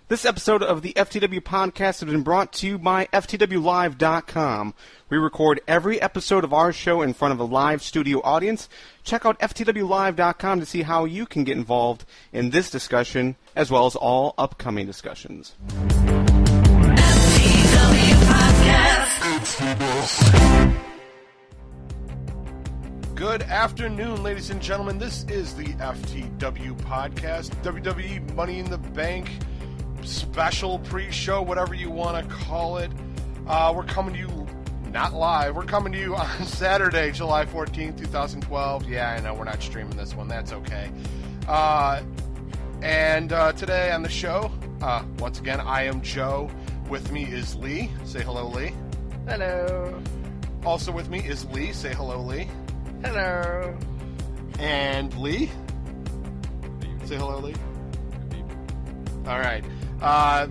This episode of the FTW Podcast has been brought to you by FTWLive.com. We record every episode of our show in front of a live studio audience. Check out FTWLive.com to see how you can get involved in this discussion, as well as all upcoming discussions. FTW Podcast. Good afternoon, ladies and gentlemen. This is the FTW Podcast, WWE Money in the Bank special pre-show, whatever you want to call it. We're coming to you, not live, we're coming to you on Saturday, July 14th, 2012. Yeah, I know, we're not streaming this one. That's okay. And today on the show, once again, I am Joe. With me is Lee. Say hello, Lee. Hello. Also with me is Lee. Say hello, Lee. Hello. And Lee. Say hello, Lee. All right.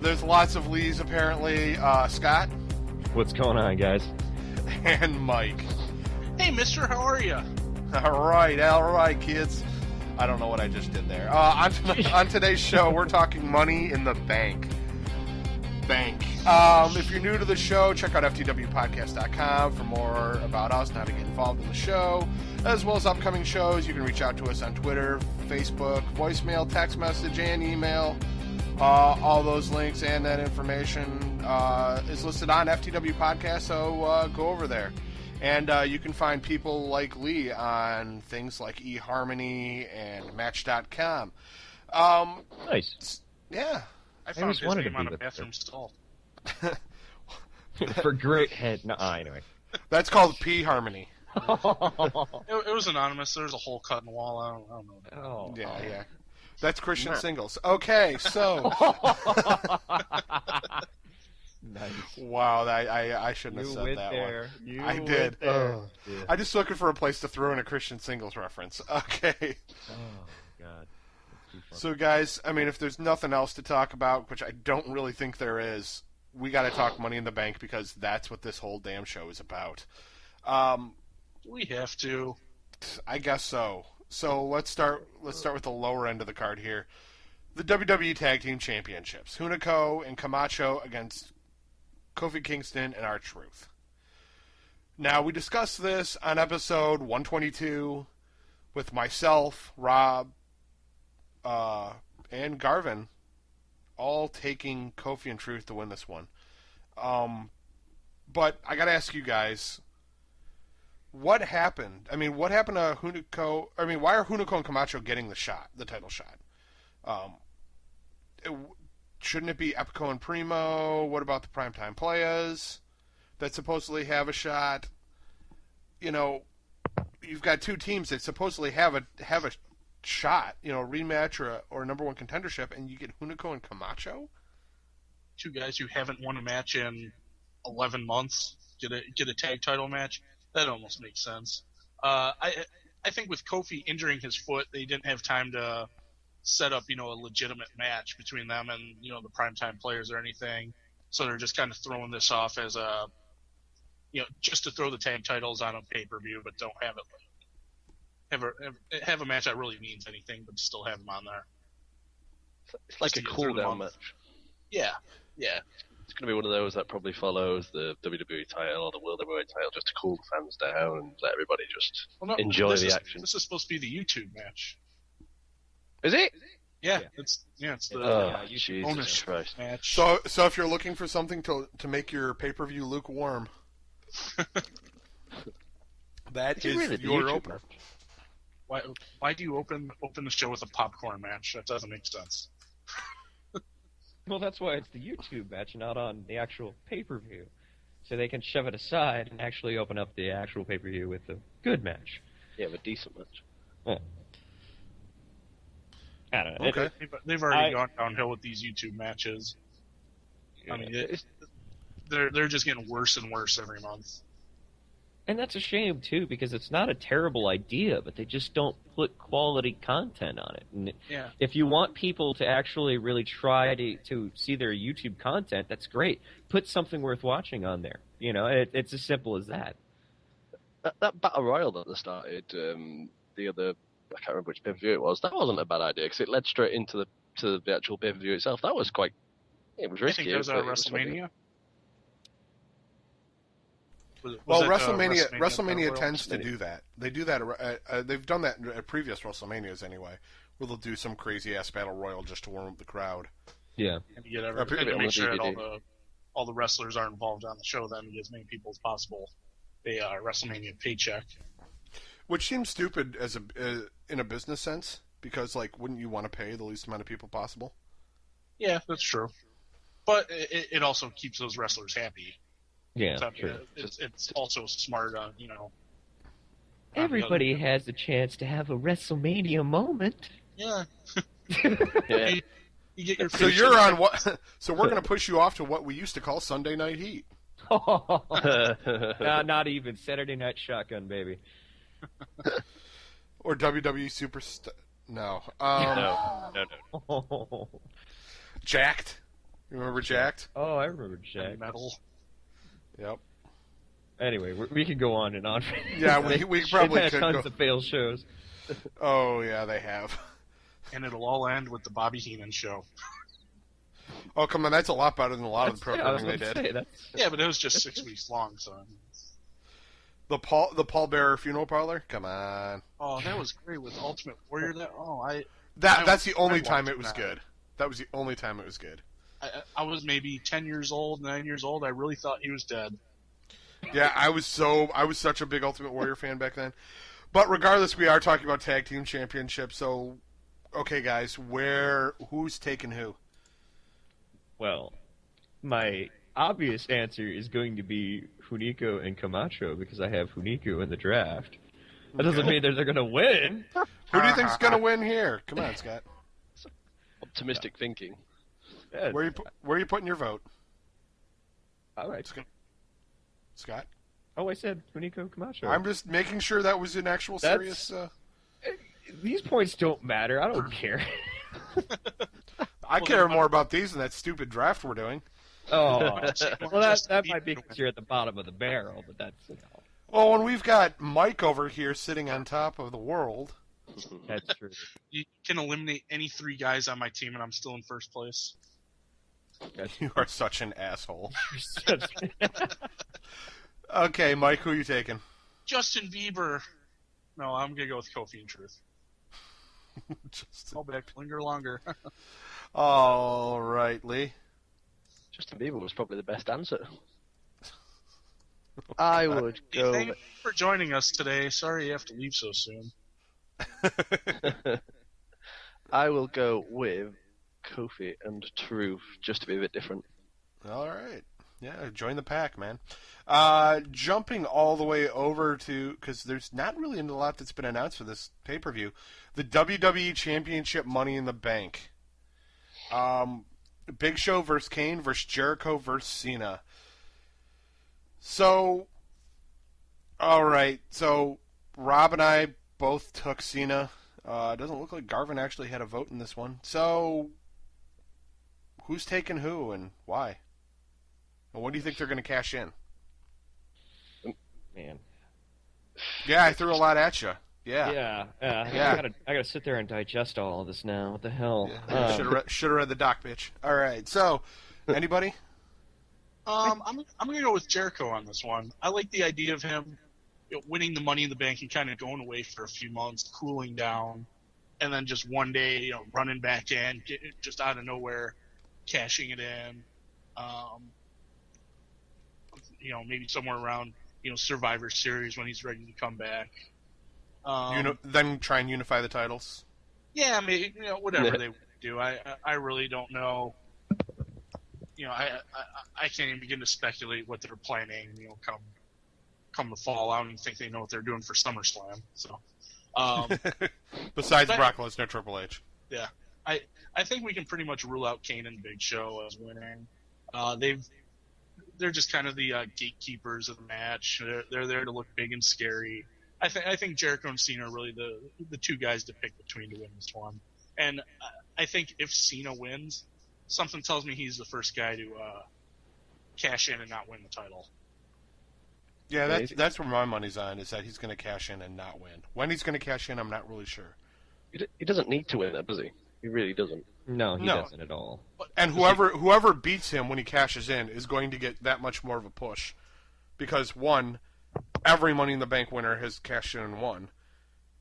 There's lots of Lees, apparently. Scott. What's going on, guys? And Mike. Hey, mister, how are you? All right, kids. I don't know what I just did there. On today's show, we're talking Money in the Bank. If you're new to the show, check out ftwpodcast.com for more about us and how to get involved in the show, as well as upcoming shows. You can reach out to us on Twitter, Facebook, voicemail, text message, and email. All those links and that information is listed on FTW Podcast, so go over there. And you can find people like Lee on things like eHarmony and Match.com. Nice. Yeah. I found his name on a bathroom stall. For great head. No, anyway. That's called eHarmony. It was anonymous. There's a hole cut in the wall. I don't know. Oh. Yeah. That's Christian Singles. Okay, so. Nice. Wow, I shouldn't have said that there. one. I did. Yeah. I'm just looking for a place to throw in a Christian Singles reference. Okay. Oh, God. So, guys, I mean, if there's nothing else to talk about, which I don't really think there is, we got to talk Money in the Bank because that's what this whole damn show is about. We have to. I guess so. So let's start with the lower end of the card here. The WWE Tag Team Championships. Hunico and Camacho against Kofi Kingston and R-Truth. Now, we discussed this on episode 122 with myself, Rob, and Garvin, all taking Kofi and Truth to win this one. But I got to ask you guys, what happened? I mean, what happened to Hunico? I mean, why are Hunico and Camacho getting the title shot? Shouldn't it be Epico and Primo? What about the Primetime Players that supposedly have a shot? You know, you've got two teams that supposedly have a shot, you know, a rematch or a number one contendership, and you get Hunico and Camacho? Two guys who haven't won a match in 11 months get a tag title match. That almost makes sense. I think with Kofi injuring his foot, they didn't have time to set up, you know, a legitimate match between them and, you know, the Primetime Players or anything. So they're just kind of throwing this off as a, you know, just to throw the tag titles on a pay-per-view, but don't have it have a match that really means anything, but still have them on there. It's like a cool-down match. Yeah. It's going to be one of those that probably follows the WWE title or the World Heavyweight title just to cool the fans down and let everybody just enjoy the action. This is supposed to be the YouTube match. Is it? Yeah, it's the YouTube bonus Christ. match. So if you're looking for something to make your pay-per-view lukewarm, that is really your opener. Why do you open the show with a popcorn match? That doesn't make sense. Well, that's why it's the YouTube match, not on the actual pay-per-view. So they can shove it aside and actually open up the actual pay-per-view with a good match. Yeah, a decent match. Yeah. I don't know. Okay. They've already gone downhill with these YouTube matches. Yeah. I mean, they're just getting worse and worse every month. And that's a shame, too, because it's not a terrible idea, but they just don't put quality content on it. And if you want people to actually really try to see their YouTube content, that's great. Put something worth watching on there. You know, it's as simple as that. That Battle Royal that they started, the other, I can't remember which pay-per-view it was, that wasn't a bad idea, because it led straight into the actual pay-per-view itself. That was quite It was risky. I think it was at but it was funny. WrestleMania. Well, that, WrestleMania tends to do that. They do that. They've done that at previous WrestleManias anyway, where they'll do some crazy ass battle royal just to warm up the crowd. Yeah, and to make sure that all the wrestlers are involved on the show. Then to get as many people as possible a WrestleMania paycheck. Which seems stupid in a business sense, because like, wouldn't you want to pay the least amount of people possible? Yeah, that's true. But it also keeps those wrestlers happy. Yeah, so, true. It's also smart, Everybody has a chance to have a WrestleMania moment. Yeah. Yeah. You get your so you're on what? So we're going to push you off to what we used to call Sunday Night Heat. Not even Saturday Night Shotgun, baby. Or WWE Superstar. No. No. Jacked. You remember Jacked? Oh, I remember Jacked. Metal. Yep. Anyway, we can go on and on. Yeah, we probably They've had could tons of failed shows. Oh, yeah, they have. And it'll all end with the Bobby Heenan show. Oh, come on, that's a lot better than a lot of the programming they did. Yeah, but it was just 6 weeks long, so... The Paul Bearer funeral parlor? Come on. Oh, that was great with Ultimate Warrior. That's the only time it was good. That was the only time it was good. I was maybe 10 years old, 9 years old. I really thought he was dead. Yeah, I was such a big Ultimate Warrior fan back then. But regardless, we are talking about Tag Team Championship, so... Okay, guys, who's taking who? Well, my obvious answer is going to be Hunico and Camacho, because I have Hunico in the draft. That doesn't mean they're going to win. Who do you think's going to win here? Come on, Scott. Optimistic thinking. Yeah. Where are you putting your vote? All right. Scott? Oh, I said Hunico Camacho. I'm just making sure that was an actual serious... These points don't matter. I don't care. I care more about these than that stupid draft we're doing. Oh, well, that might be because you're at the bottom of the barrel, but that's... Well, when we've got Mike over here sitting on top of the world... That's true. You can eliminate any 3 guys on my team, and I'm still in first place. You are such an asshole. Okay, Mike, who are you taking? Justin Bieber. No, I'm going to go with Kofi in Truth. Call back, linger longer. All right, Lee. Justin Bieber was probably the best answer. I would go... Thank you for joining us today. Sorry you have to leave so soon. I will go with Kofi and Truth, just to be a bit different. All right. Yeah, join the pack, man. Jumping all the way over to, because there's not really a lot that's been announced for this pay-per-view, the WWE Championship Money in the Bank. Big Show versus Kane versus Jericho versus Cena. So, all right. So, Rob and I both took Cena. It doesn't look like Garvin actually had a vote in this one. So, who's taking who and why? And when do you think they're going to cash in? Man. Yeah, I threw a lot at you. Yeah. I gotta sit there and digest all of this now. What the hell? Yeah. Should have read the doc, bitch. All right. So, anybody? I'm gonna go with Jericho on this one. I like the idea of him winning the Money in the Bank and kind of going away for a few months, cooling down, and then just one day, running back in, just out of nowhere, cashing it in. Maybe somewhere around Survivor Series when he's ready to come back. Then try and unify the titles. Yeah, maybe whatever they do. I really don't know. I can't even begin to speculate what they're planning. Come the fall, I don't even think they know what they're doing for SummerSlam. So, besides Brock Lesnar, Triple H. Yeah, I think we can pretty much rule out Kane and Big Show as winning. They're just kind of the gatekeepers of the match. They're there to look big and scary. I think Jericho and Cena are really the 2 guys to pick between to win this one. And I think if Cena wins, something tells me he's the first guy to cash in and not win the title. Yeah, that's where my money's on, is that he's going to cash in and not win. When he's going to cash in, I'm not really sure. He doesn't need to win that, does he? He really doesn't. No, he doesn't at all. And whoever beats him when he cashes in is going to get that much more of a push. Because, one, every Money in the Bank winner has cashed in and won.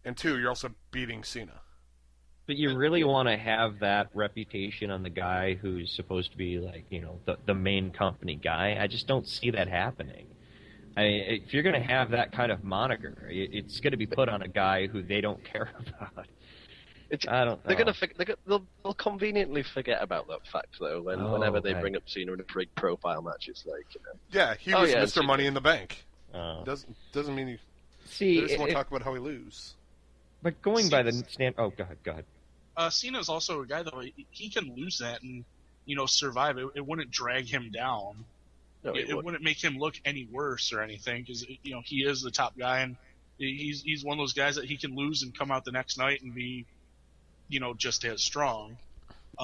And two, you're also beating Cena. But you really want to have that reputation on the guy who's supposed to be, like, you know, the main company guy. I just don't see that happening. If you're going to have that kind of moniker, it's going to be put on a guy who they don't care about. I don't know. They'll conveniently forget about that fact, though, whenever they bring up Cena in a big profile match. It's like, you know, yeah, he was Mr. Money in the Bank. Doesn't mean he... See, I just want to talk about how he lose. But going by the stand... Oh, go ahead. Cena's also a guy, though, he can lose that and, you know, survive. It wouldn't drag him down. No, it wouldn't make him look any worse or anything, because, you know, he is the top guy, and he's one of those guys that he can lose and come out the next night and be, you know, just as strong.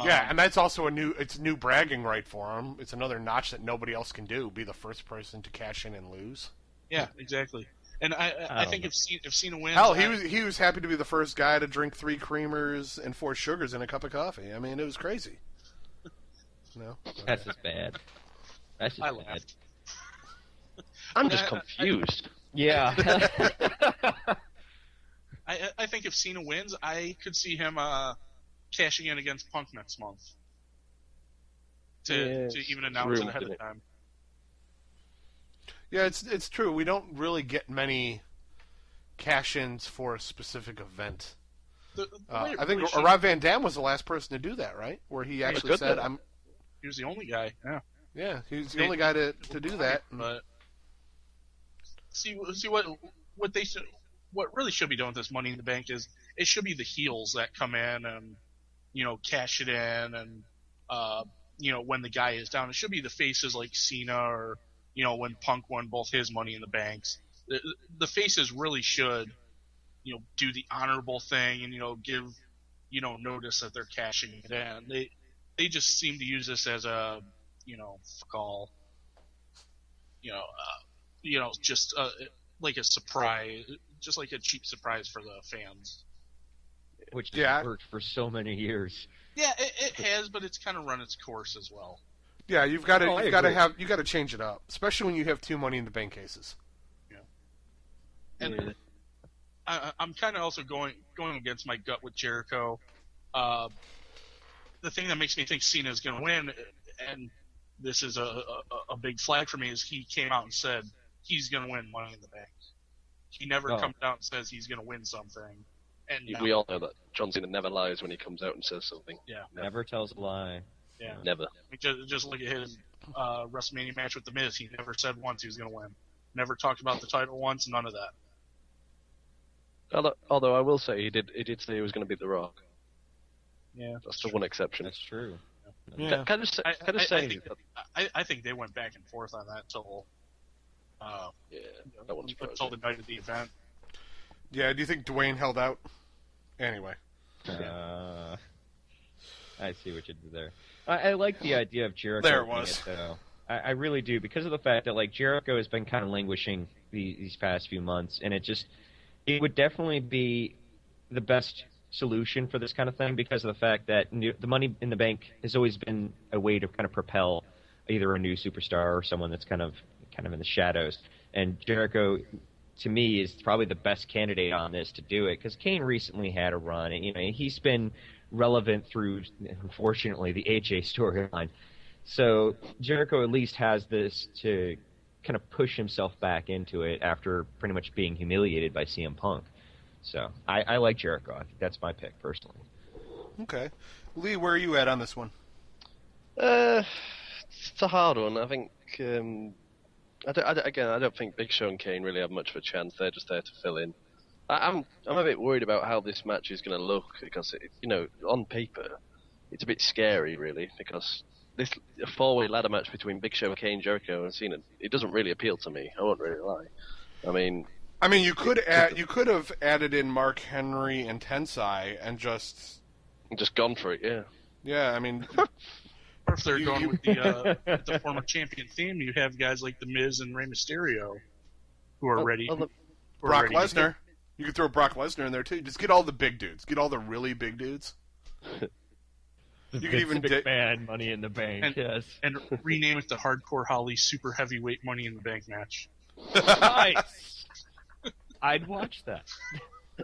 Yeah, and that's also a new bragging right for him. It's another notch that nobody else can do, be the first person to cash in and lose. Yeah, exactly. And I think if Cena wins... Hell, he was happy to be the first guy to drink 3 creamers and 4 sugars in a cup of coffee. I mean, it was crazy. No? That's just bad. That's just bad. Laughed. I'm just confused. Yeah. I think if Cena wins, I could see him cashing in against Punk next month. To even announce it ahead of time. Yeah, it's true. We don't really get many cash-ins for a specific event. I think Rob Van Dam was the last person to do that, right? Where he actually said, He was the only guy, yeah. Yeah, he was the only guy to do that. But see what really should be done with this Money in the Bank is it should be the heels that come in and, you know, cash it in and, you know, when the guy is down. It should be the faces like Cena or, you know, when Punk won both his Money in the Banks. The faces really should, you know, do the honorable thing and, you know, give, you know, notice that they're cashing it in. They just seem to use this as a, you know, fuck all, you know, just like a surprise, just like a cheap surprise for the fans. Which has worked for so many years. Yeah, it has, but it's kind of run its course as well. Yeah, you've got to change it up, especially when you have 2 Money in the Bank cases. Yeah, and I'm kind of also going against my gut with Jericho. The thing that makes me think Cena is going to win, and this is a big flag for me, is he came out and said he's going to win Money in the Bank. He never comes out and says he's going to win something. And we all know that John Cena never lies when he comes out and says something. Yeah, never tells a lie. Yeah, never. Just look at his WrestleMania match with The Miz. He never said once he was going to win. Never talked about the title once. None of that. Although I will say he did say he was going to beat The Rock. Yeah, that's the one exception. That's true. Yeah. I think they went back and forth on that till until the night of the event. Yeah, do you think Dwayne held out? Anyway. I see what you did there. I like the idea of Jericho. There it was. Though. I really do, because of the fact that, like, Jericho has been kind of languishing these past few months, and it would definitely be the best solution for this kind of thing, because of the fact that the Money in the Bank has always been a way to kind of propel either a new superstar or someone that's kind of in the shadows. And Jericho, to me, is probably the best candidate on this to do it, because Kane recently had a run, and he's been relevant through, unfortunately, the AJ storyline. So Jericho at least has this to kind of push himself back into it after pretty much being humiliated by CM Punk. So I like Jericho. I think that's my pick personally. Okay, Lee, where are you at on this one? It's a hard one. I think. I don't think Big Show and Kane really have much of a chance. They're just there to fill in. I'm a bit worried about how this match is going to look, because on paper it's a bit scary, really, because this a 4-way ladder match between Big Show, Kane, Jericho, and Cena, it doesn't really appeal to me. I won't really lie. I mean, you could have added in Mark Henry and Tensai and just gone for it. Yeah. Yeah, I mean. Or if they're going with the former champion theme, you have guys like The Miz and Rey Mysterio who are ready. Brock Lesnar. You could throw Brock Lesnar in there too. Just get all the big dudes. Get all the really big dudes. The You could even McMahon Money in the Bank. Yes. And rename it the Hardcore Holly Super Heavyweight Money in the Bank match. Nice. I'd watch that.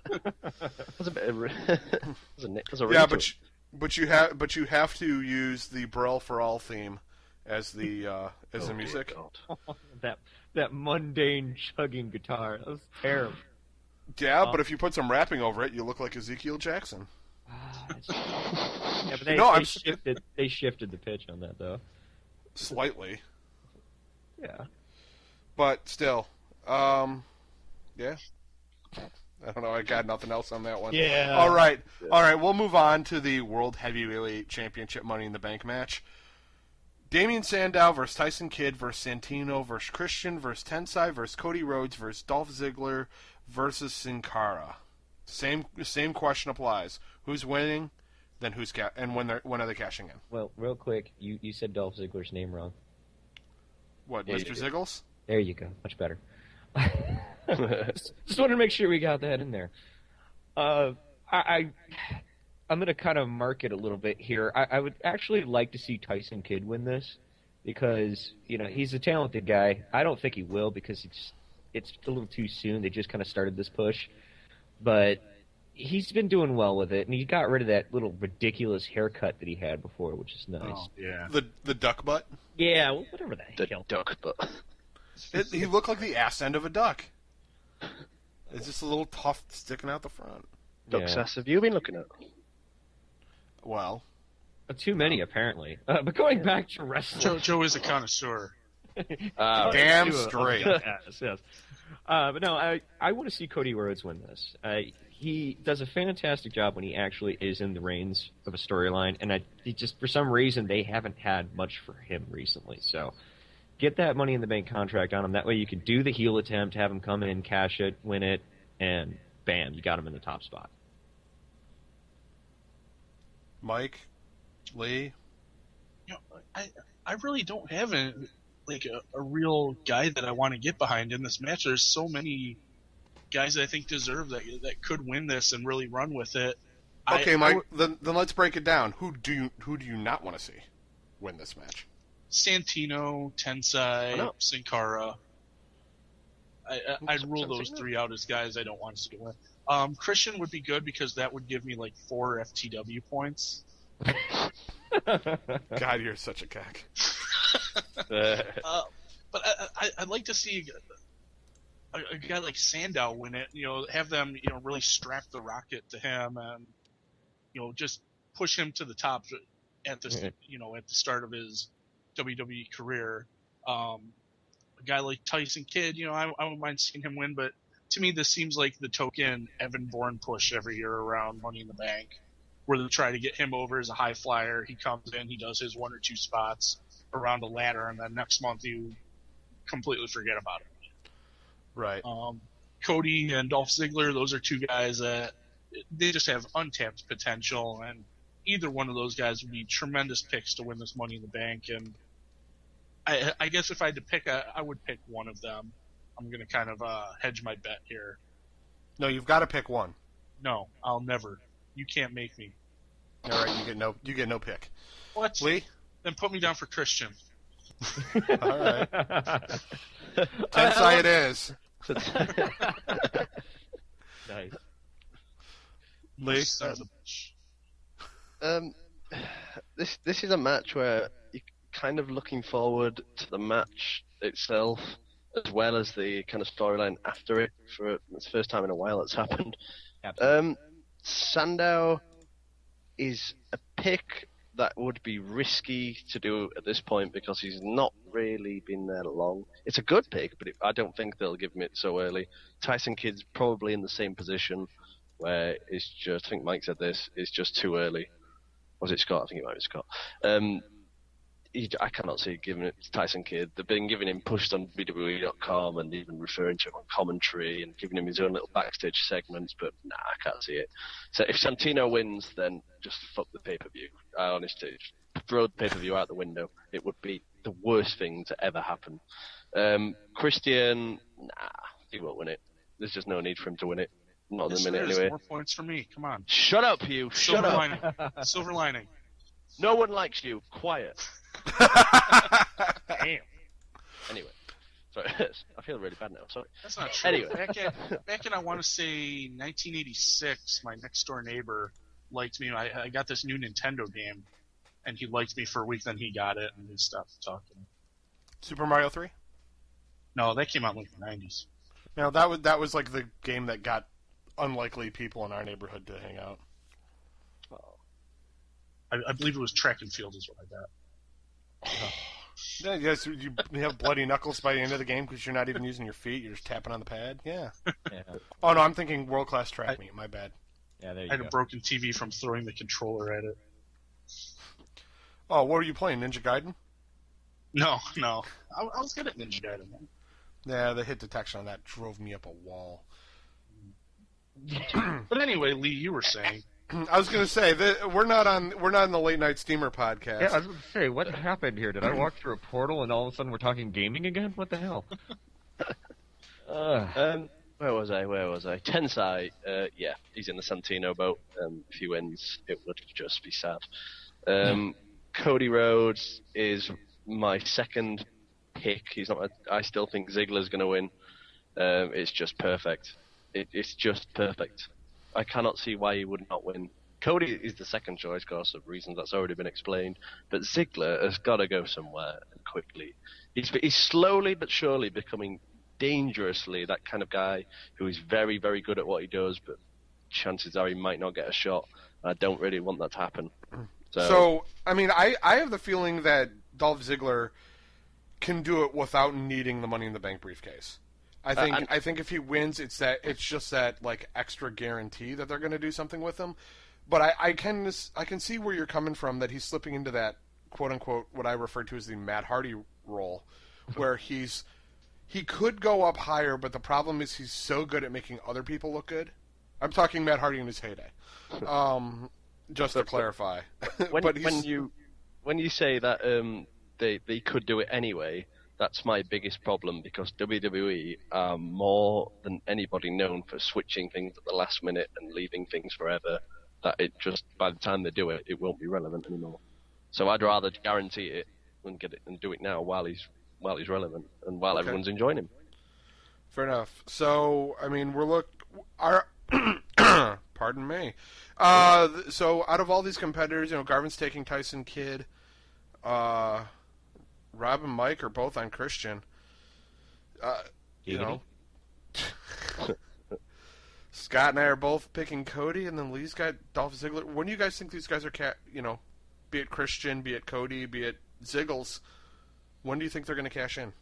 That's a bit of that's a Yeah, retweet. but you have to use the Brawl for All theme as the music. that mundane chugging guitar. That was terrible. Yeah, but if you put some rapping over it, you look like Ezekiel Jackson. Yeah, but they shifted the pitch on that though. Slightly. Yeah. But still, yeah. I don't know. I got nothing else on that one. Yeah. All right. We'll move on to the World Heavyweight Championship Money in the Bank match. Damien Sandow versus Tyson Kidd versus Santino versus Christian versus Tensai versus Cody Rhodes versus Dolph Ziggler versus Sin Cara. Same question applies. Who's winning? Then who's and when are they cashing in? Well, real quick, you said Dolph Ziggler's name wrong. What, Mr. Ziggles? There you go. Much better. Just wanted to make sure we got that in there. I'm going to kind of mark it a little bit here. I would actually like to see Tyson Kidd win this because, he's a talented guy. I don't think he will because it's a little too soon. They just kind of started this push. But he's been doing well with it, and he got rid of that little ridiculous haircut that he had before, which is nice. Oh, yeah. The duck butt? Yeah, well, whatever the hell. Duck butt. He looked like the ass end of a duck. It's just a little tuft sticking out the front. Duck's ass have you been looking at? Well. Too many, apparently. But going back to wrestling. Joe is a connoisseur. Damn straight. Yes. But no, I want to see Cody Rhodes win this. He does a fantastic job when he actually is in the reins of a storyline, and he just for some reason they haven't had much for him recently. So get that Money in the Bank contract on him. That way you can do the heel attempt, have him come in, cash it, win it, and bam, you got him in the top spot. Mike, Lee. I really don't have a real guy that I want to get behind in this match. There's so many guys that I think deserve that could win this and really run with it. Okay, Mike. Then let's break it down. Who do you not want to see win this match? Santino, Tensai, Sin Cara. I'd rule those three out as guys I don't want to see win. Christian would be good because that would give me 4 FTW points. God, you're such a cock. But I'd like to see a guy like Sandow win it. Have them really strap the rocket to him and just push him to the top at the at the start of his WWE career. A guy like Tyson Kidd, I wouldn't mind seeing him win, but to me this seems like the token Evan Bourne push every year around Money in the Bank, where they try to get him over as a high flyer. He comes in, he does his 1 or 2 spots around a ladder, and then next month you completely forget about it. Right. Cody and Dolph Ziggler, those are 2 guys that they just have untapped potential, and either one of those guys would be tremendous picks to win this Money in the Bank. And I guess if I had to pick, I would pick one of them. I'm going to kind of hedge my bet here. No, you've got to pick one. No, I'll never. You can't make me. All right, you get no pick. What? Lee? Then put me down for Christian. All right. Tensai it is. Nice. Lee? This is a match where you're kind of looking forward to the match itself, as well as the kind of storyline after it. It's the first time in a while it's happened. Sandow is a pick that would be risky to do at this point because he's not really been there long. It's a good pick, but I don't think they'll give him it so early. Tyson Kidd's probably in the same position where it's just, I think Mike said this, it's just too early. Was it Scott? I think it might be Scott. I cannot see giving it to Tyson Kidd. They've been giving him pushed on WWE.com and even referring to him on commentary and giving him his own little backstage segments, but nah, I can't see it. So if Santino wins, then just fuck the pay-per-view. Honestly, throw the pay-per-view out the window. It would be the worst thing to ever happen. Christian, nah, he won't win it. There's just no need for him to win it. Not in a minute anyway. 4 points for me. Come on. Shut up, you. Shut up. Lining. Silver lining. No one likes you. Quiet. Damn. Anyway. Sorry, I feel really bad now. Sorry. That's not true. Anyway. Back in I want to say 1986, my next door neighbor liked me. I got this new Nintendo game, and he liked me for a week. Then he got it, and we stopped talking. Super Mario 3? No, that came out in the 90s. Now that was like the game that got unlikely people in our neighborhood to hang out. I believe it was track and field is what I got. Yeah, yes, you have bloody knuckles by the end of the game because you're not even using your feet; you're just tapping on the pad. Yeah. Yeah. Oh no, I'm thinking world class track meet. My bad. Yeah, there you I had go. a broken TV from throwing the controller at it. Oh, what were you playing? Ninja Gaiden? No. I was good at Ninja Gaiden, man. Yeah, the hit detection on that drove me up a wall. But anyway, Lee, you were saying. I was going to say that we're not in the late night steamer podcast. Yeah, I was going to say, what happened here? Did I walk through a portal and all of a sudden we're talking gaming again? What the hell? Where was I? Tensai, yeah, he's in the Santino boat. If he wins, it would just be sad. Cody Rhodes is my second pick. I still think Ziggler's going to win. It's just perfect. It's just perfect. I cannot see why he would not win. Cody is the second choice, because of reasons that's already been explained. But Ziggler has got to go somewhere quickly. He's slowly but surely becoming dangerously that kind of guy who is very, very good at what he does, but chances are he might not get a shot. I don't really want that to happen. So I mean, I have the feeling that Dolph Ziggler can do it without needing the Money in the Bank briefcase. I think if he wins, it's just that like extra guarantee that they're going to do something with him. But I can see where you're coming from, that he's slipping into that quote unquote what I refer to as the Matt Hardy role, where he could go up higher, but the problem is he's so good at making other people look good. I'm talking Matt Hardy in his heyday. Just to clarify. When you say that they could do it anyway, that's my biggest problem, because WWE are more than anybody known for switching things at the last minute and leaving things forever, that it just, by the time they do it, it won't be relevant anymore. So I'd rather guarantee it and get it and do it now while he's relevant and while everyone's enjoying him. Fair enough. So I mean, pardon me. So out of all these competitors, Garvin's taking Tyson Kidd. Rob and Mike are both on Christian. Scott and I are both picking Cody, and then Lee's got Dolph Ziggler. When do you guys think these guys are, be it Christian, be it Cody, be it Ziggles, when do you think they're going to cash in?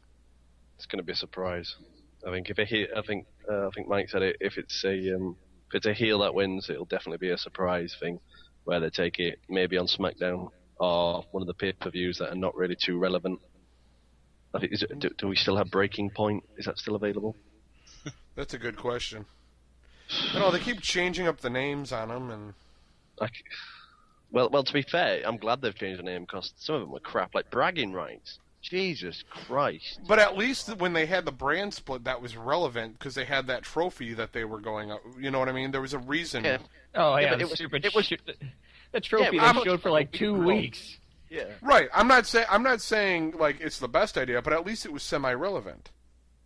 It's going to be a surprise. I think I think Mike said it. If it's a heel that wins, it'll definitely be a surprise thing, where they take it maybe on SmackDown or one of the pay-per-views that are not really too relevant. I think, do we still have Breaking Point? Is that still available? That's a good question. They keep changing up the names on them, and well, to be fair, I'm glad they've changed the name, because some of them were crap, like Bragging Rights. Jesus Christ! But at least when they had the brand split, that was relevant, because they had that trophy that they were going up. You know what I mean? There was a reason. Yeah. Oh yeah, it was the trophy they showed for like 2 weeks. Yeah. Right. I'm not saying like it's the best idea, but at least it was semi-relevant.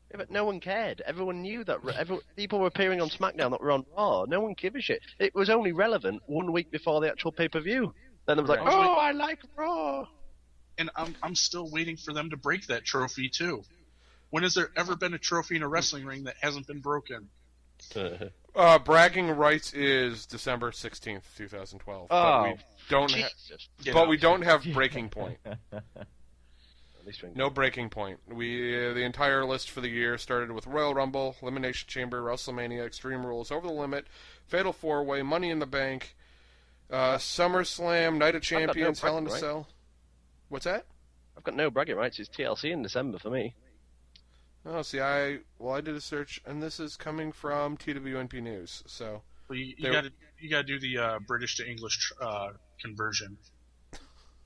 Yeah, but no one cared. Everyone knew that. People were appearing on SmackDown that were on Raw. No one gave a shit. It was only relevant 1 week before the actual pay-per-view. Then it was like, I like Raw. And I'm still waiting for them to break that trophy too. When has there ever been a trophy in a wrestling ring that hasn't been broken? Bragging Rights is December 16th, 2012. Oh, but we don't have Breaking Point. No Breaking Point. The entire list for the year started with Royal Rumble, Elimination Chamber, WrestleMania, Extreme Rules, Over the Limit, Fatal 4-Way, Money in the Bank, SummerSlam, Night of Champions, Hell in a Cell. What's that? I've got no bragging rights. It's TLC in December for me. Oh, see, I did a search, and this is coming from TWNP News. So well, you got to do the British to English conversion.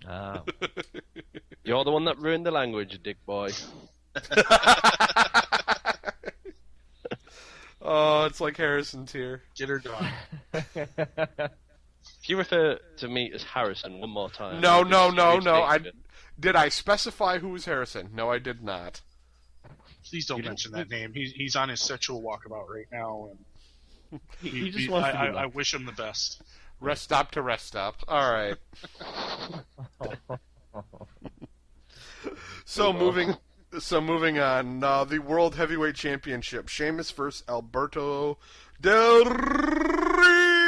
Oh. You're the one that ruined the language, dick boy. Oh, it's like Harrison's here. Get her done. If you refer to me as Harrison one more time... No. Did I specify who was Harrison? No, I did not. Please don't mention that name. He's on his sexual walkabout right now, and he just wants to I wish him the best. Rest stop to rest stop. All right. So moving on. The World Heavyweight Championship. Sheamus versus Alberto Del Rio.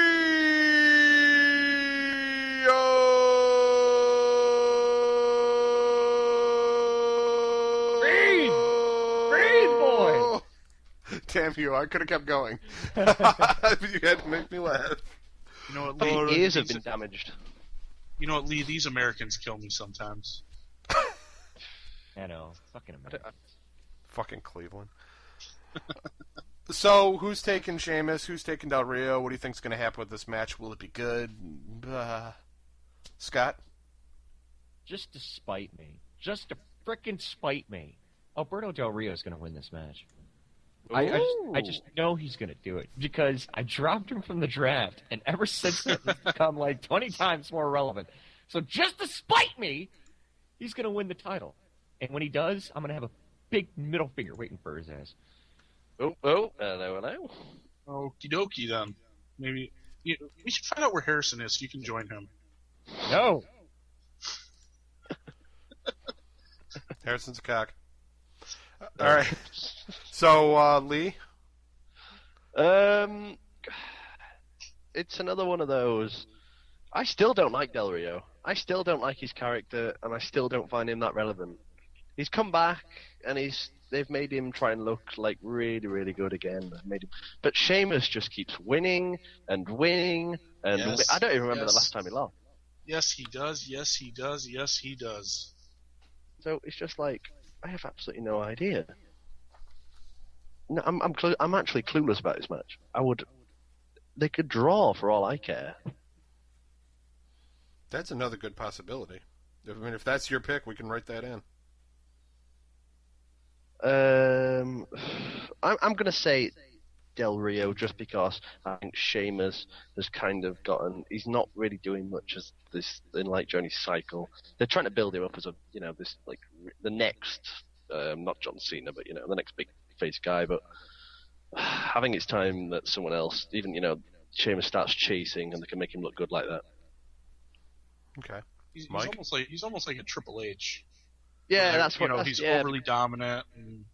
Damn you, I could have kept going. You had to make me laugh. You know what, My Lee? ears have been damaged. You know what, Lee? These Americans kill me sometimes. I know. Fucking America. Fucking Cleveland. So, who's taking Sheamus? Who's taking Del Rio? What do you think's going to happen with this match? Will it be good? Scott? Just to spite me. Just to frickin' spite me. Alberto Del Rio is going to win this match. I just know he's going to do it because I dropped him from the draft, and ever since then, he's become like 20 times more relevant. So just to spite me, he's going to win the title. And when he does, I'm going to have a big middle finger waiting for his ass. Hello. Okie dokie, then. Maybe we should find out where Harrison is so you can join him. No! Harrison's a cock. All right. So, Lee? It's another one of those. I still don't like Del Rio. I still don't like his character, and I still don't find him that relevant. He's come back, and they've made him try and look like really, really good again. But Sheamus just keeps winning and winning, and Yes, I don't even remember yes. the last time he lost. Yes, he does. Yes, he does. Yes, he does. So it's just like I have absolutely no idea. No, I'm actually clueless about this match. They could draw for all I care. That's another good possibility. If that's your pick, we can write that in. I'm going to say Del Rio just because I think Sheamus has kind of he's not really doing much as this in like Johnny's cycle. They're trying to build him up as this like the next, not John Cena, but the next big face guy. But I think it's time that someone else, even Sheamus starts chasing and they can make him look good like that. Okay. He's Mike? almost like a Triple H. Yeah, Where, that's what he's overly dominant. And...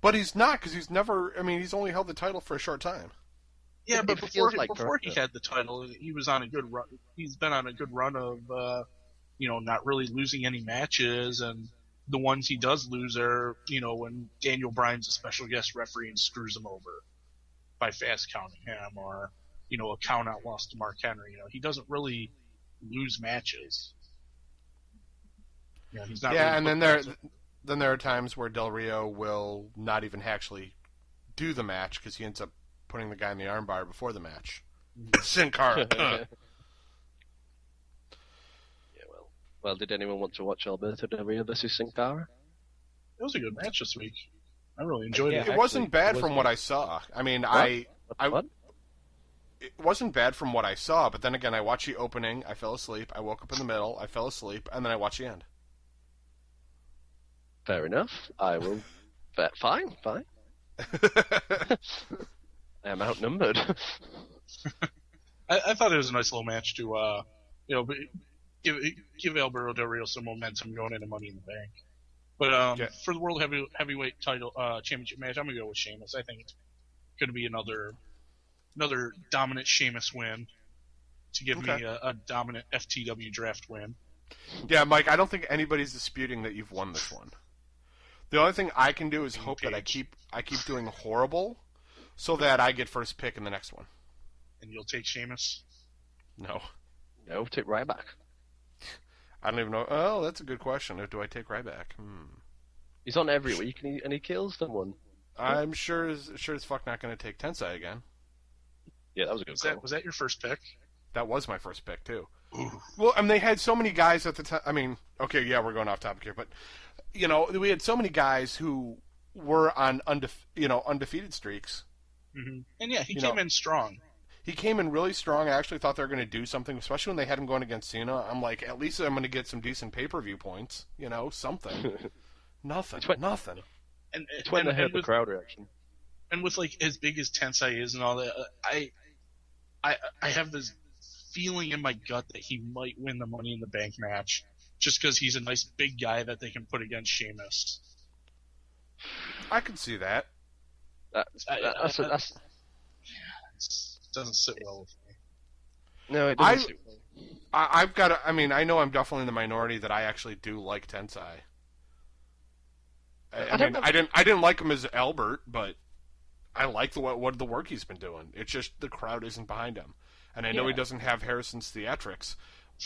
But he's not, because he's only held the title for a short time. Yeah, It but feels like before he Bertha. had the title, he was on a good run. He's been on a good run of, not really losing any matches, and the ones he does lose are, when Daniel Bryan's a special guest referee and screws him over by fast counting him, or a count out loss to Mark Henry. He doesn't really lose matches. He's not. Yeah, really and then there are times where Del Rio will not even actually do the match because he ends up putting the guy in the armbar before the match. Sin Cara. Yeah, well, did anyone want to watch Alberto Del Rio versus Sin Cara? It was a good match this week. I really enjoyed Yeah, it. It wasn't bad it from was what good. I saw. I mean, What? it wasn't bad from what I saw, but then again, I watched the opening, I fell asleep, I woke up in the middle, I fell asleep, and then I watched the end. Fair enough. I will. Fine. I am outnumbered. I thought it was a nice little match to, give Alberto Del Rio some momentum going into Money in the Bank. But Yeah. for the World Heavyweight Title Championship match, I'm gonna go with Sheamus. I think it's gonna be another dominant Sheamus win to give Okay. me a dominant FTW draft win. Yeah, Mike, I don't think anybody's disputing that you've won this one. The only thing I can do is hope that I keep doing horrible so that I get first pick in the next one. And you'll take Sheamus. No. No, take Ryback. I don't even know. Oh, that's a good question. Do I take Ryback? He's on every week and he kills someone. I'm sure as fuck not going to take Tensai again. Yeah, that was a good call. Was that your first pick? That was my first pick, too. Ooh. Well, they had so many guys at the time. I mean, okay, yeah, we're going off topic here, but, we had so many guys who were on undefeated streaks. Mm-hmm. And yeah, he You came know- in strong. He came in really strong. I actually thought they were going to do something, especially when they had him going against Cena. I'm like, at least I'm going to get some decent pay-per-view points. Something. Nothing. Nothing. And it's when they had the crowd reaction. And with like as big as Tensai is and all that, I have this feeling in my gut that he might win the Money in the Bank match, just because he's a nice big guy that they can put against Sheamus. I can see that. It doesn't sit well with me. No, it doesn't sit well. I've got to, I know I'm definitely in the minority that I actually do like Tensai. I didn't like him as Albert, but I like the work he's been doing. It's just the crowd isn't behind him. And I know he doesn't have Harrison's theatrics,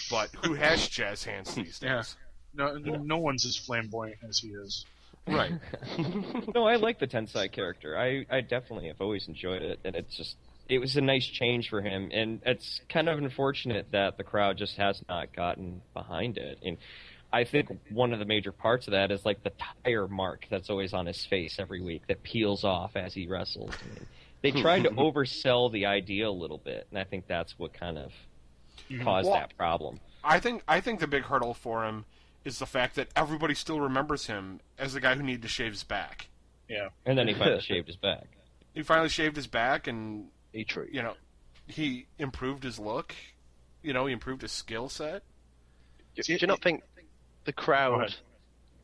but who has jazz hands these days? No one's as flamboyant as he is. Right. No, I like the Tensai character. I definitely have always enjoyed it, and it was a nice change for him, and it's kind of unfortunate that the crowd just has not gotten behind it. And I think one of the major parts of that is like the tire mark that's always on his face every week that peels off as he wrestles. They tried to oversell the idea a little bit, and I think that's what kind of caused that problem. I think the big hurdle for him is the fact that everybody still remembers him as the guy who needed to shave his back. Yeah. And then he finally shaved his back. He finally shaved his back, and he improved his look. He improved his skill set. Do you not think the crowd?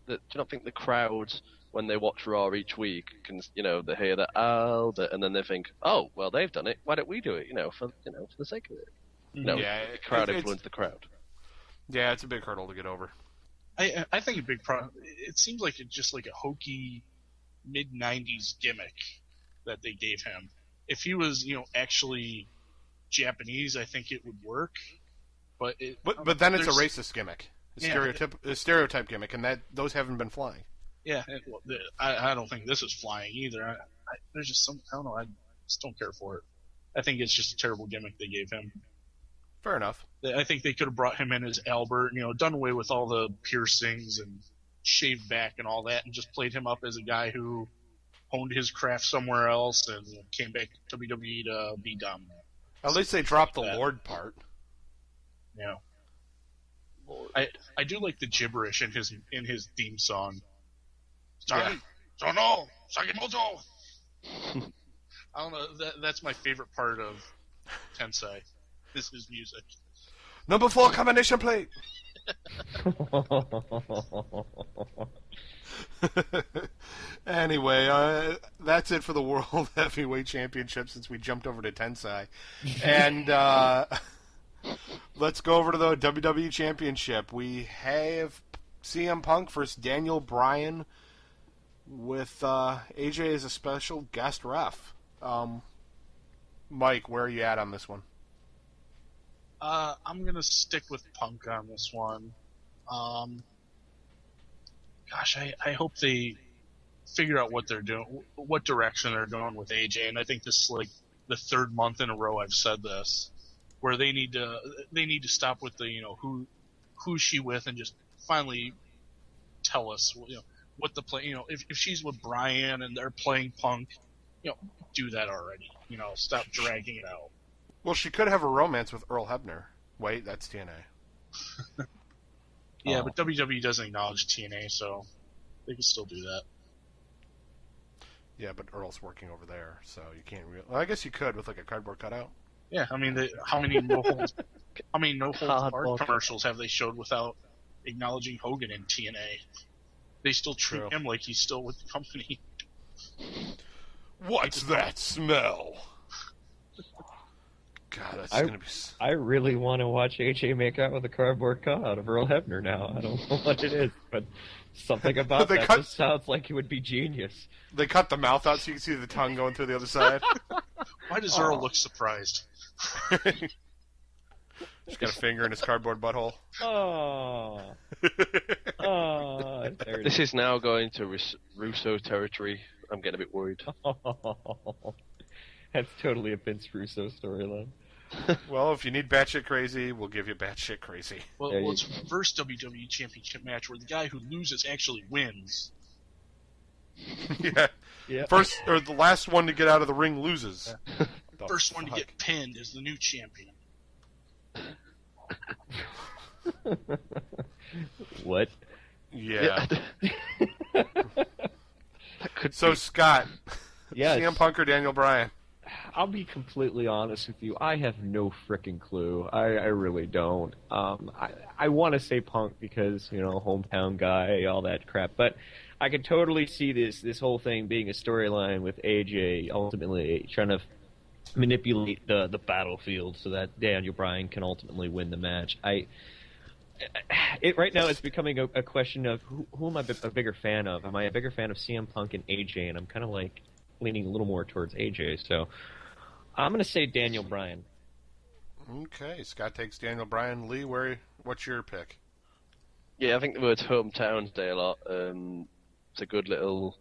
Do you not think the crowd, when they watch Raw each week, can they hear that and then they think, oh well, they've done it. Why don't we do it? For the sake of it. The crowd influenced the crowd. Yeah, it's a big hurdle to get over. I think a big problem. It seems like it's just like a hokey mid-90s gimmick that they gave him. If he was, actually Japanese, I think it would work. But then it's a racist gimmick, a stereotype gimmick, and those haven't been flying. Yeah, I don't think this is flying either. There's just I don't know. I just don't care for it. I think it's just a terrible gimmick they gave him. Fair enough. I think they could have brought him in as Albert, done away with all the piercings and shaved back and all that, and just played him up as a guy who honed his craft somewhere else and came back to WWE to be dominant. At least they dropped the Lord part. Yeah. I do like the gibberish in his theme song. Sono, Sagimoto. I don't know. That's my favorite part of Tensai. This is music. Number 4 combination plate. Anyway, that's it for the World Heavyweight Championship since we jumped over to Tensai. And let's go over to the WWE Championship. We have CM Punk versus Daniel Bryan with AJ as a special guest ref. Mike, where are you at on this one? I'm going to stick with Punk on this one. I hope they figure out what they're doing, what direction they're going with AJ. And I think this is like the third month in a row I've said this, where they need to stop with the who's she with and just finally tell us what the play. If she's with Bryan and they're playing Punk, do that already. Stop dragging it out. Well, she could have a romance with Earl Hebner. Wait, that's TNA. Yeah, but WWE doesn't acknowledge TNA, so they can still do that. Yeah, but Earl's working over there, so you can't really... Well, I guess you could with like a cardboard cutout. Yeah, how many no holds barred commercials have they showed without acknowledging Hogan in TNA? They still treat him like he's still with the company. What's that smell? God, that's going to be... I really want to watch AJ make out with a cardboard cutout of Earl Hebner now. I don't know what it is, but something about that just sounds like it would be genius. They cut the mouth out so you can see the tongue going through the other side. Why does Earl look surprised? He's got a finger in his cardboard butthole. This is now going to Russo territory. I'm getting a bit worried. That's totally a Vince Russo storyline. Well, if you need batshit crazy, we'll give you batshit crazy. Well, it's reverse WWE Championship match where the guy who loses actually wins. Yeah. First or the last one to get out of the ring loses. First one to get pinned is the new champion. What? Yeah. So Scott, Yes. CM Punk or Daniel Bryan? I'll be completely honest with you. I have no frickin' clue. I really don't. I want to say Punk because, hometown guy, all that crap. But I could totally see this whole thing being a storyline with AJ ultimately trying to manipulate the battlefield so that Daniel Bryan can ultimately win the match. Right now it's becoming a question of who am I a bigger fan of? Am I a bigger fan of CM Punk and AJ? And I'm kind of leaning a little more towards AJ. So I'm going to say Daniel Bryan. Okay, Scott takes Daniel Bryan. Lee, what's your pick? Yeah, I think the words hometown say a lot. It's a good little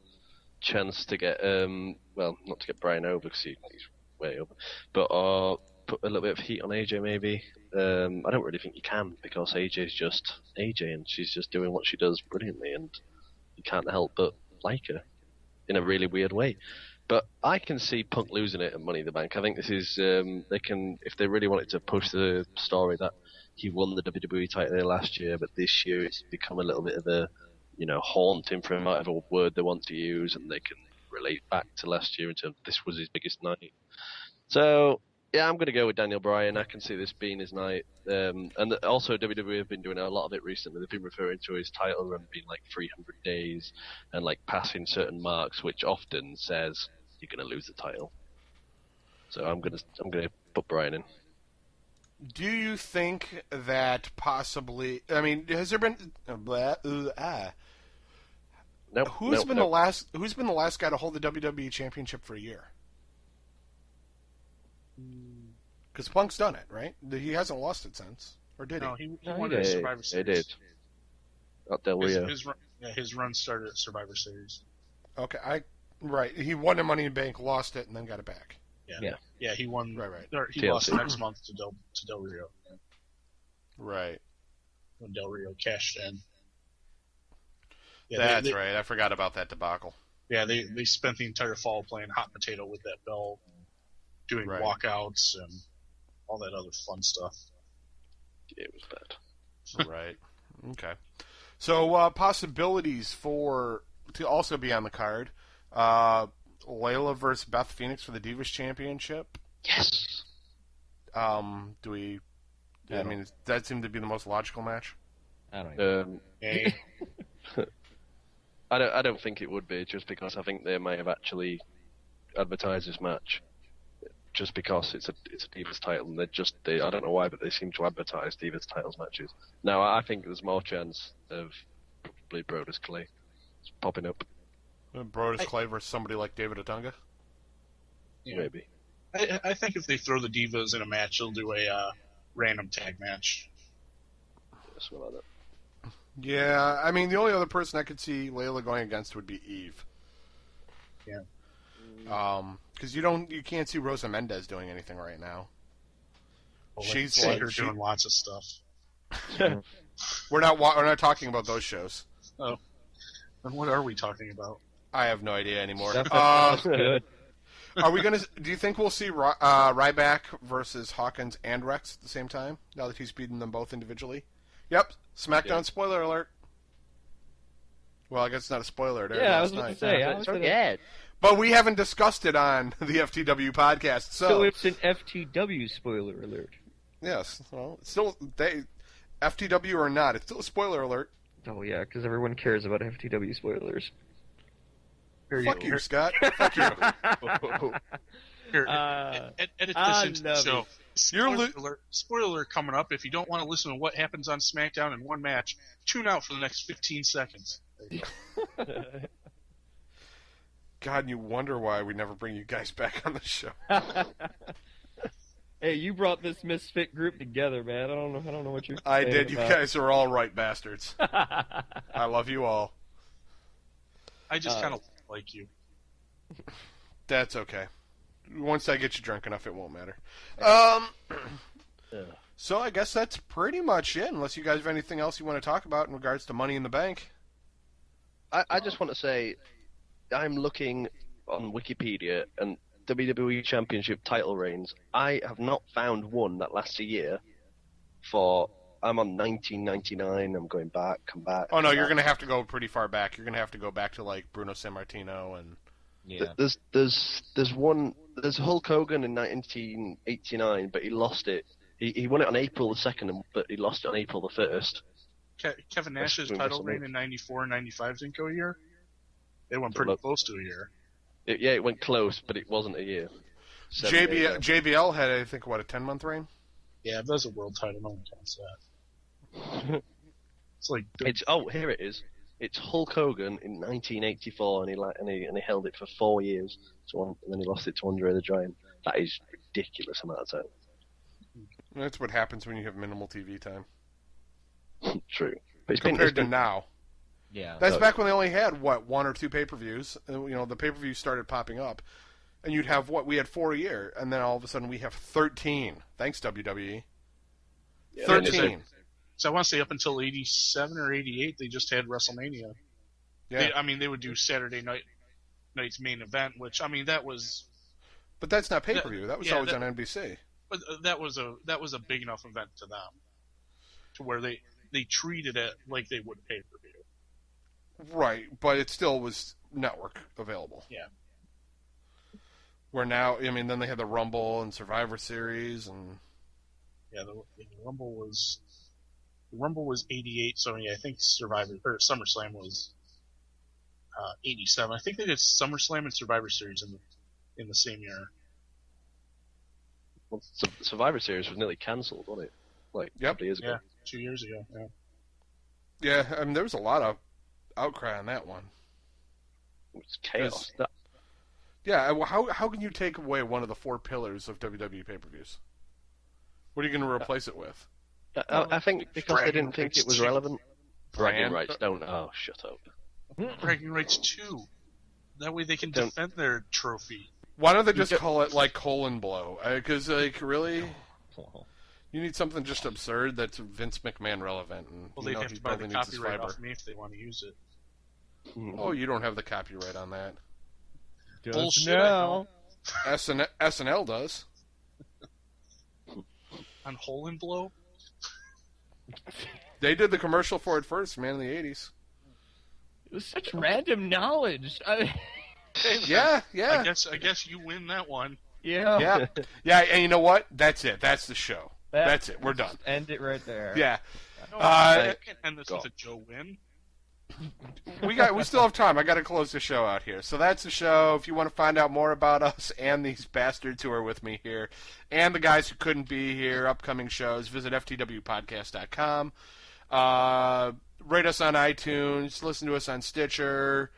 chance to get, not to get Bryan over because he's way over, but put a little bit of heat on AJ maybe. I don't really think you can because AJ's just AJ and she's just doing what she does brilliantly and you can't help but like her in a really weird way. But I can see Punk losing it at Money in the Bank. I think this is, if they really wanted to push the story that he won the WWE title last year, but this year it's become a little bit of a, haunting for him, whatever word they want to use, and they can relate back to last year in terms of this was his biggest night. So, yeah, I'm going to go with Daniel Bryan. I can see this being his night. And also WWE have been doing a lot of it recently. They've been referring to his title run being like 300 days and like passing certain marks, which often says you're going to lose the title. So I'm going to put Bryan in. Do you think that possibly? I mean, has there been? Nope, Who's been the last guy to hold the WWE Championship for a year? Because Punk's done it, right? He hasn't lost it since, or did he? No, he won at Survivor Series. He did. Not Del Rio. His run started at Survivor Series. Okay, right. He won the Money in the Bank, lost it, and then got it back. Yeah. He won. Right. He lost next month to Del Rio. Yeah. Right. When Del Rio cashed in. Yeah, That's right. I forgot about that debacle. Yeah, they spent the entire fall playing hot potato with that belt, doing walkouts and all that other fun stuff. Yeah, it was bad. Right. Okay. So possibilities to also be on the card. Layla versus Beth Phoenix for the Divas Championship. Yes. I mean, that seemed to be the most logical match. I don't know. I don't think it would be, just because I think they may have actually advertised this match, just because it's a Divas title, and I don't know why, but they seem to advertise Divas titles matches. Now, I think there's more chance of probably Brodus Clay popping up. Brodus Clay versus somebody like David Otunga? Yeah. Maybe. I think if they throw the Divas in a match, they'll do a random tag match. Something like that. Yeah, I mean, the only other person I could see Layla going against would be Eve. Yeah. Because you can't see Rosa Mendez doing anything right now. Well, She's doing lots of stuff. We're not talking about those shows. Oh, then what are we talking about? I have no idea anymore. That's good. Are we gonna? Do you think we'll see Ryback versus Hawkins and Rex at the same time? Now that he's beaten them both individually. Yep. SmackDown spoiler alert. Well, I guess it's not a spoiler. Yeah, I was going to say. But we haven't discussed it on the FTW podcast, so it's an FTW spoiler alert. Yes. Well, it's still FTW or not, it's still a spoiler alert. Oh yeah, because everyone cares about FTW spoilers. Fuck you, Scott. Fuck you. Here, edit this into the show. Spoiler alert coming up. If you don't want to listen to what happens on SmackDown in one match, tune out for the next 15 seconds. God, you wonder why we never bring you guys back on the show. Hey, you brought this misfit group together, man. I don't know what you're saying. I did. You about. guys are all right bastards. I love you all. I just kind of like you. That's okay. Once I get you drunk enough, it won't matter. So I guess that's pretty much it, unless you guys have anything else you want to talk about in regards to Money in the Bank. I just want to say, I'm looking on Wikipedia, and WWE Championship title reigns, I have not found one that lasts a year. I'm on 1999. I'm going back, come back. Oh no, you're going to have to go pretty far back. You're going to have to go back to like Bruno Sammartino and. Yeah. There's Hulk Hogan in 1989, but he lost it. He won it on April the 2nd, but he lost it on April the 1st. Kevin Nash's title reign in 94 and 95 didn't go a year? It went pretty close to a year. It went close, but it wasn't a year. JBL had, I think, what, a 10-month reign? Yeah, if that's a world title, no one counts that. It's like... Here it is. It's Hulk Hogan in 1984, and he held it for 4 years, and then he lost it to Andre the Giant. That is ridiculous amount of time. That's what happens when you have minimal TV time. True. But compared to now. Yeah. That's back when they only had, 1 or 2 pay-per-views. The pay-per-views started popping up. And you'd have, we had 4 a year, and then all of a sudden we have 13. Thanks, WWE. Yeah, 13. So I want to say up until 87 or 88, they just had WrestleMania. Yeah. They would do Saturday night's main event, which, that was... But that's not pay-per-view. That was always on NBC. But that was a big enough event to them, to where they treated it like they would pay-per-view. Right, but it still was network available. Yeah. Where now, then they had the Rumble and Survivor Series, and... Yeah, the Rumble was 88, so I think SummerSlam was 87. I think they did SummerSlam and Survivor Series in the same year. Well, Survivor Series was nearly cancelled, wasn't it? A couple of years ago. Yeah, 2 years ago. Yeah. Yeah, there was a lot of outcry on that one. It was chaos. Yeah, how can you take away one of the 4 pillars of WWE pay-per-views? What are you going to replace it with? I think because they didn't think it was relevant. Bragging rights don't. Oh, shut up. Bragging rights too. That way they can defend their trophy. Why don't they just call it colon blow? Because really, you need something just absurd that's Vince McMahon relevant. And, well, they'd have to buy the copyright off me if they want to use it. Oh, you don't have the copyright on that. Bullshit. No. SNL does. On Hole and Blow? They did the commercial for it first, man, in the 80s. It was such random knowledge. Yeah. I guess you win that one. Yeah. Yeah, and you know what? That's it. That's the show. That's it. We're done. End it right there. Yeah. I can't end this with a Joe win. We still have time. I got to close the show out here. So that's the show. If you want to find out more about us and these bastards who are with me here, and the guys who couldn't be here, upcoming shows, visit ftwpodcast.com. Rate us on iTunes. Listen to us on Stitcher.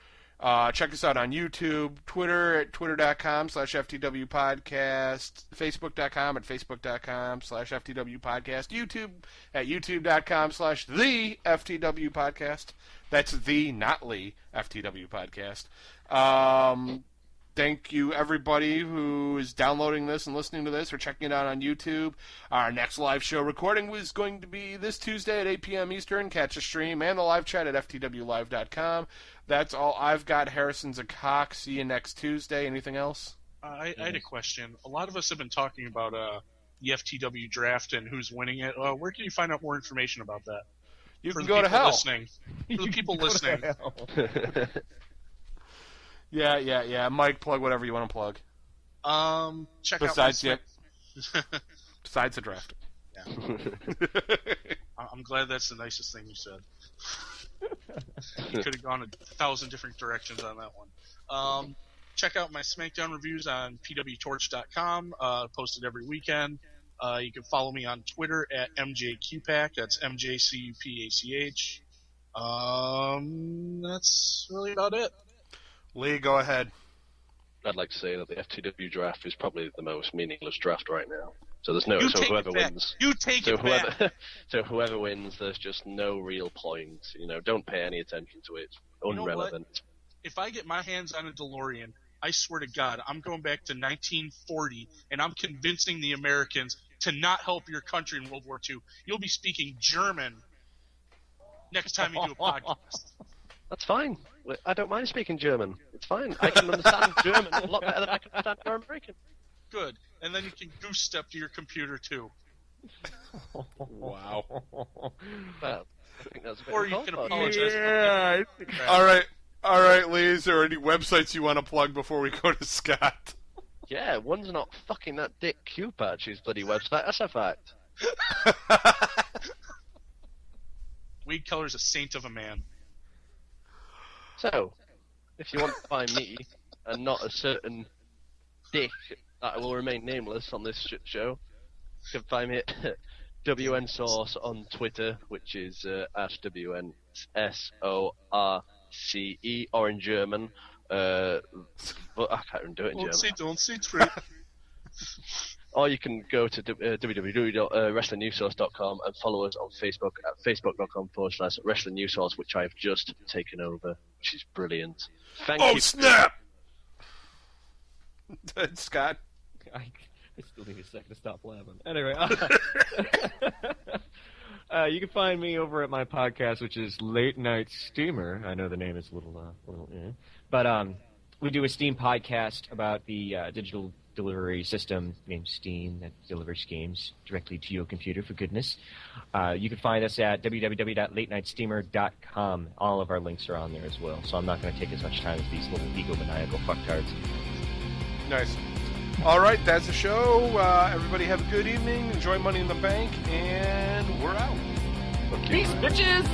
Check us out on YouTube, Twitter at twitter.com/FTWpodcast, Facebook.com at Facebook.com/FTWpodcast, YouTube at YouTube.com/TheFTWpodcast. That's the, not Lee, FTW Podcast. Thank you, everybody who is downloading this and listening to this or checking it out on YouTube. Our next live show recording was going to be this Tuesday at 8 p.m. Eastern. Catch the stream and the live chat at ftwlive.com. That's all I've got. Harrison's a cock. See you next Tuesday. Anything else? I had a question. A lot of us have been talking about the FTW draft and who's winning it. Where can you find out more information about that? You can go to hell. For the people listening. Yeah. Mike, plug whatever you want to plug. Check Besides out Besides the draft. Yeah. I'm glad that's the nicest thing you said. You could have gone 1,000 different directions on that one. Check out my SmackDown reviews on pwtorch.com. Posted every weekend. You can follow me on Twitter at MJQPAC. That's MJCUPACH. That's really about it. Lee, go ahead. I'd like to say that the FTW draft is probably the most meaningless draft right now. So there's no. You so take whoever it back. wins. You take it back. So whoever wins, there's just no real point. Don't pay any attention to it. Irrelevant. If I get my hands on a DeLorean, I swear to God, I'm going back to 1940, and I'm convincing the Americans to not help your country in World War II. You'll be speaking German next time you do a podcast. That's fine. I don't mind speaking German. It's fine. I can understand German a lot better than I can understand your American. Good. And then you can goose step to your computer too. Wow. Well, I think that's a bit Or of you a can thought. apologize. Yeah. All right, Lee. Is there any websites you want to plug before we go to Scott? Yeah, one's not fucking that Dick Q Patch's bloody website. That's a fact. Weed Keller's a saint of a man. So, if you want to find me and not a certain dick that will remain nameless on this shit show, you can find me at WN Source on Twitter, which is @WNSORCE, or in German. But I can't even do it in German. Don't say trick. Or you can go to www.wrestlingnewssource.com and follow us on Facebook at facebook.com/wrestlingnewssource, which I've just taken over, which is brilliant. Thank you. Oh, snap! Scott? I still need a second to stop laughing. Anyway, you can find me over at my podcast, which is Late Night Steamer. I know the name is a little but we do a Steam podcast about the digital delivery system named Steam that delivers games directly to your computer, for goodness. You can find us at www.latenightsteamer.com. All of our links are on there as well, so I'm not going to take as much time as these little egomaniacal fucktards. Nice. All right, that's the show. Everybody have a good evening. Enjoy Money in the Bank, and we're out. Peace, bitches!